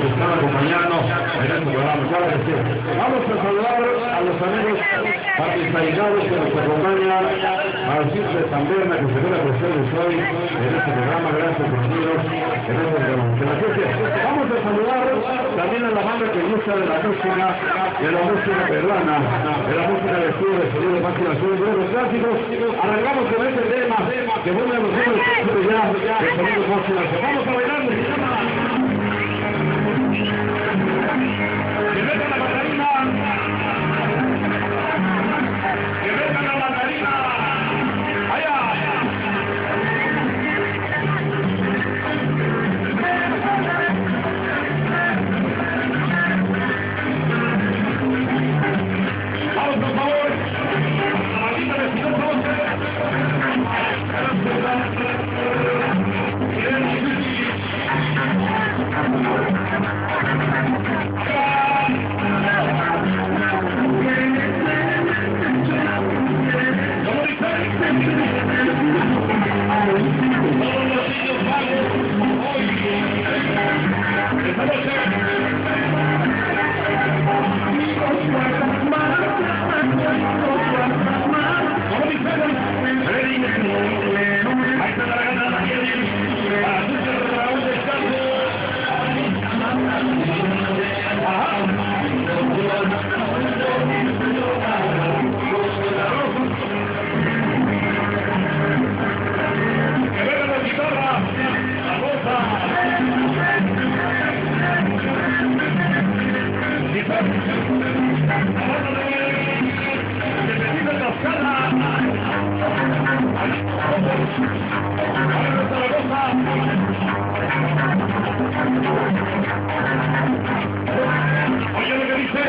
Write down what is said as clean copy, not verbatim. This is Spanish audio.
nos están acompañando en este programa. Vamos a saludar a los amigos participados que nos acompañan, a los hijos de San Berna, que se ve la ustedes hoy en este programa. Gracias, amigos, en este programa. Vamos a saludar también a la banda que gusta de la música peruana, de la música de sur, de sonido de máquina sur, de los clásicos. Arrancamos con este tema, que vuelve a los números ya, de sonido máquina. Vamos a bailar, se llama... ¡Que venga la Macarena! ¡Que venga la Macarena! ¡Allá! ¡Vamos, por favor! ¡La maldita de Sinopos! Oye lo que dice.